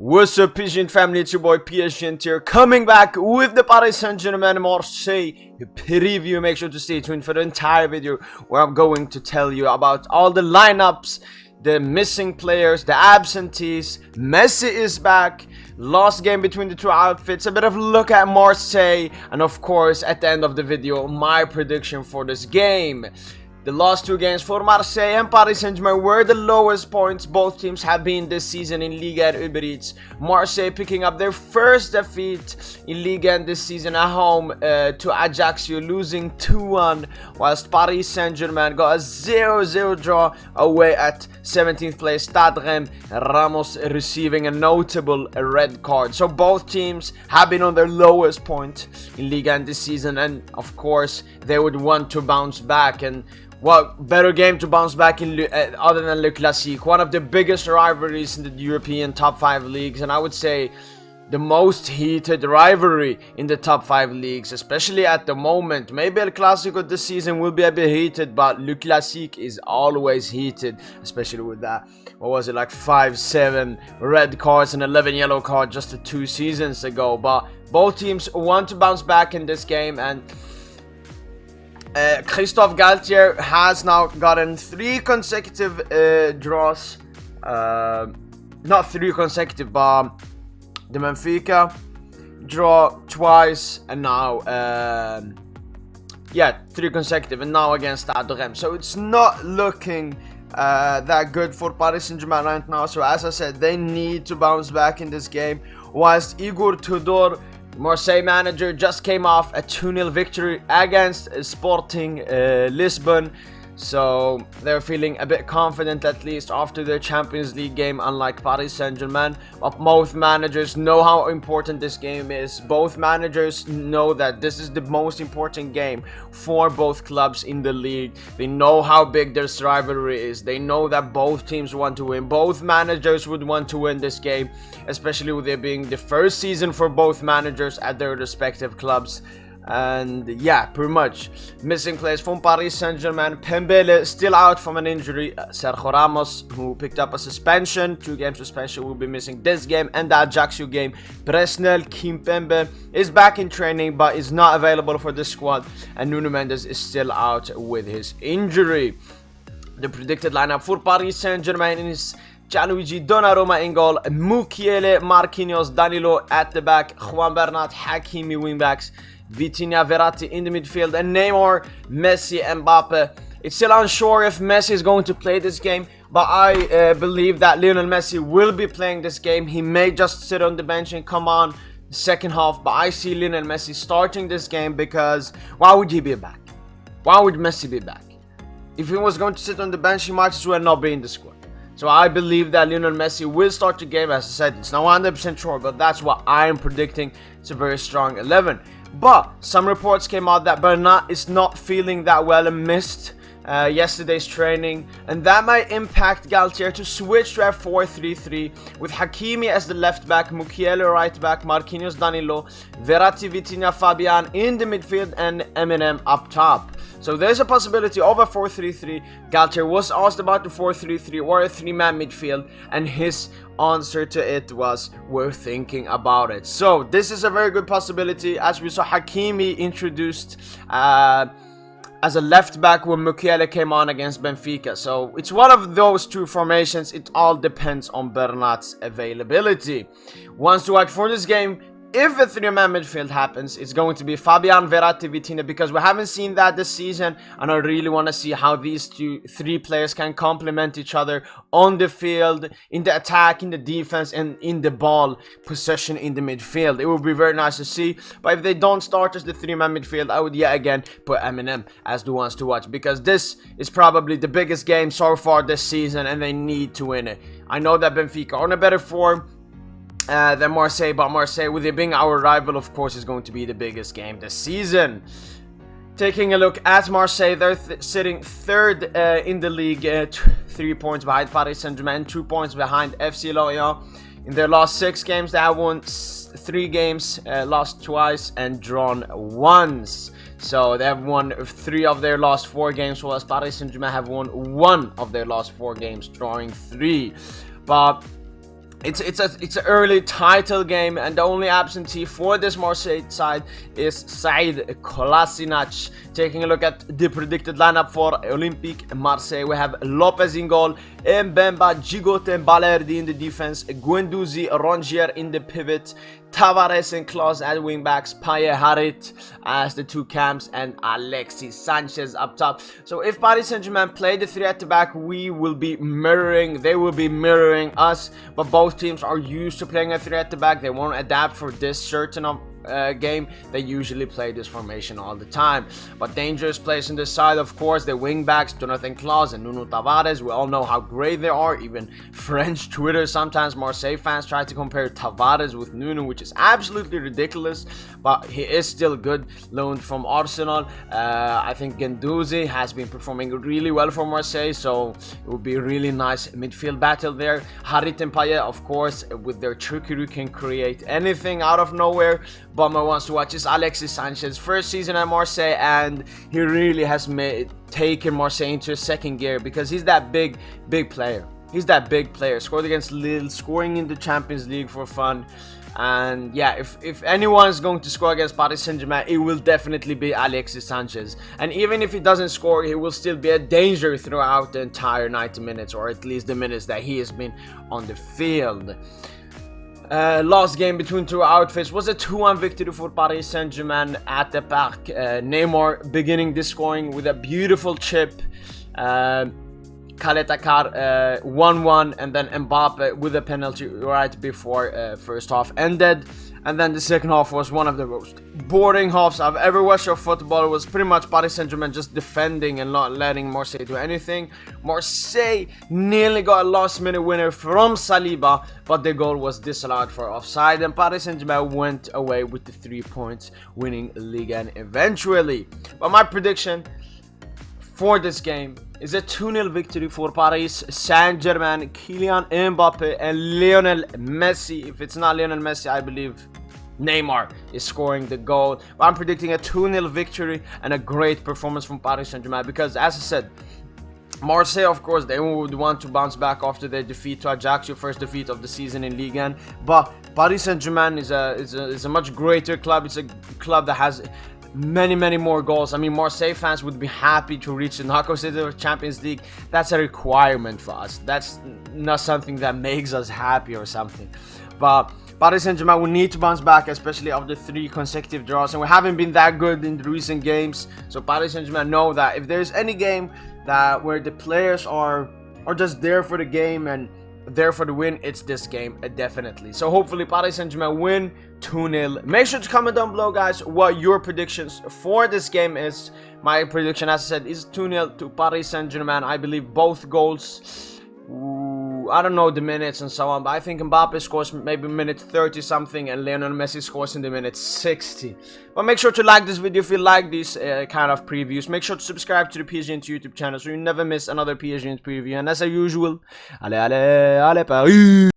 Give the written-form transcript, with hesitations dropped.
What's up, PSGINT family? It's your boy PSGINT here, coming back with the Paris Saint-Germain Marseille preview. Make sure to stay tuned for the entire video where I'm going to tell you about all the lineups, the missing players, the absentees. Messi is back, last game between the two outfits, a bit of a look at Marseille, and of course at the end of the video my prediction for this game. The last two games for Marseille and Paris Saint-Germain were the lowest points both teams have been this season in Ligue and Uber Eats. Marseille picking up their first defeat in Ligue and this season at home to Ajaccio, losing 2-1, whilst Paris Saint-Germain got a 0-0 draw away at 17th place Stade Reims, Ramos receiving a notable red card. So both teams have been on their lowest point in Ligue and this season, and of course they would want to bounce back. And what better game to bounce back in other than Le Classique, one of the biggest rivalries in the European top 5 leagues, and I would say the most heated rivalry in the top 5 leagues, especially at the moment. Maybe El Clasico this season will be a bit heated, but Le Classique is always heated, especially with that, what was it, like 5-7 red cards and 11 yellow cards just 2 seasons ago. But both teams want to bounce back in this game, and Christophe Galtier has now gotten 3 consecutive draws, not 3 consecutive, but the Benfica draw twice, and now 3 consecutive, and now against Stade Reims. So it's not looking that good for Paris Saint-Germain right now. So as I said, they need to bounce back in this game, whilst Igor Tudor, Marseille manager, just came off a 2-0 victory against Sporting Lisbon. So they're feeling a bit confident, at least after their Champions League game, unlike Paris Saint-Germain. But both managers know how important this game is. Both managers know that this is the most important game for both clubs in the league. They know how big this rivalry is. They know that both teams want to win. Both managers would want to win this game, especially with it being the first season for both managers at their respective clubs. And yeah, pretty much missing players from Paris Saint-Germain: Pembele still out from an injury, Sergio Ramos, who picked up a suspension, 2-game suspension, will be missing this game and the Ajaccio game. Presnel Kimpembe is back in training but is not available for the squad, and Nuno Mendes is still out with his injury. The predicted lineup for Paris Saint-Germain is Gianluigi Donnarumma in goal, Mukiele, Marquinhos, Danilo at the back, Juan Bernat, Hakimi wingbacks, Vitinha, Verratti in the midfield, and Neymar, Messi, Mbappe. It's still unsure if Messi is going to play this game, but I believe that Lionel Messi will be playing this game. He may just sit on the bench and come on the second half, but I see Lionel Messi starting this game, because why would he be back? Why would Messi be back? If he was going to sit on the bench, he might as well not be in the squad. So I believe that Lionel Messi will start the game. As I said, it's not 100% sure, but that's what I am predicting. It's a very strong 11. But some reports came out that Bernat is not feeling that well and missed yesterday's training, and that might impact Galtier to switch to a 4-3-3 with Hakimi as the left back, Mukiele right back, Marquinhos, Danilo, Verratti, Vitinha, Fabian in the midfield, and Eminem up top. So there's a possibility of a 4-3-3. Galtier was asked about the 4-3-3 or a 3-man midfield, and his answer to it was, we're thinking about it. So this is a very good possibility, as we saw Hakimi introduced as a left back when Mukiele came on against Benfica. So it's one of those two formations. It all depends on Bernat's availability. Ones to watch for this game: if a 3-man midfield happens, it's going to be Fabian, Verratti, Vitinha, because we haven't seen that this season, and I really want to see how these 3 players can complement each other on the field, in the attack, in the defense, and in the ball possession in the midfield. It would be very nice to see. But if they don't start as the 3-man midfield, I would yet again put Eminem as the ones to watch, because this is probably the biggest game so far this season, and they need to win it. I know that Benfica are on a better form than Marseille, but Marseille, with it being our rival, of course, is going to be the biggest game this season. Taking a look at Marseille, they're sitting 3rd in the league, 3 points behind Paris Saint-Germain, 2 points behind FC Lorient. In their last 6 games, they have won 3 games, lost twice, and drawn once. So they have won 3 of their last 4 games, whilst Paris Saint-Germain have won 1 of their last 4 games, drawing 3. But It's an early title game, and the only absentee for this Marseille side is Said Kolasinac. Taking a look at the predicted lineup for Olympique Marseille, we have Lopez in goal, Mbemba, Gigot and Balerdi in the defense, Guendouzi, Rongier in the pivot, Tavares and Klaus at wingbacks, Payet, Harit as the two cams, and Alexis Sanchez up top. So if Paris Saint-Germain play the three at the back, they will be mirroring us, but both teams are used to playing a three at the back. They won't adapt for this certain game. They usually play this formation all the time. But dangerous players on this side, of course, the wingbacks, Jonathan Klaus and Nuno Tavares. We all know how great they are. Even French Twitter, sometimes Marseille fans try to compare Tavares with Nuno, which is absolutely ridiculous, but he is still good, loaned from Arsenal. I think Guendouzi has been performing really well for Marseille, so it would be a really nice midfield battle there. Harit and Payet, of course, with their trickery, can create anything out of nowhere. Bummer wants to watch is Alexis Sanchez, first season at Marseille, and he really has taken Marseille into a second gear, because he's that big player. He's that big player. Scored against Lille, scoring in the Champions League for fun. And yeah, if anyone is going to score against Paris Saint-Germain, it will definitely be Alexis Sanchez. And even if he doesn't score, he will still be a danger throughout the entire 90 minutes, or at least the minutes that he has been on the field. Last game between two outfits was a 2-1 victory for Paris Saint-Germain at the Parc. Neymar beginning the scoring with a beautiful chip. Kaletakar 1-1, and then Mbappe with a penalty right before first half ended. And then the second half was one of the most boring halves I've ever watched of football. It was pretty much Paris Saint-Germain just defending and not letting Marseille do anything. Marseille nearly got a last-minute winner from Saliba, but the goal was disallowed for offside, and Paris Saint-Germain went away with the 3 points, winning Ligue eventually. But my prediction for this game is a 2-0 victory for Paris Saint-Germain. Kylian Mbappe and Lionel Messi. If it's not Lionel Messi, I believe Neymar is scoring the goal. But I'm predicting a 2-0 victory and a great performance from Paris Saint-Germain, because, as I said, Marseille, of course, they would want to bounce back after their defeat to Ajaccio, first defeat of the season in Ligue 1. But Paris Saint-Germain is a much greater club. It's a club that has many more goals. I mean, Marseille fans would be happy to reach the knockout stage of the Champions League. That's a requirement for us. That's not something that makes us happy or something. But Paris Saint-Germain will need to bounce back, especially after 3 consecutive draws, and we haven't been that good in the recent games. So Paris Saint-Germain know that if there's any game that where the players are just there for the game and there for the win, it's this game, definitely. So hopefully Paris Saint-Germain win 2-0. Make sure to comment down below, guys, what your predictions for this game is. My prediction, as I said, is 2-0 to Paris Saint-Germain. I believe both goals, I don't know the minutes and so on, but I think Mbappe scores maybe minute 30 something and Lionel Messi scores in the minute 60. But make sure to like this video if you like these kind of previews. Make sure to subscribe to the PSGINT YouTube channel so you never miss another PSGINT preview. And as usual, allez Paris!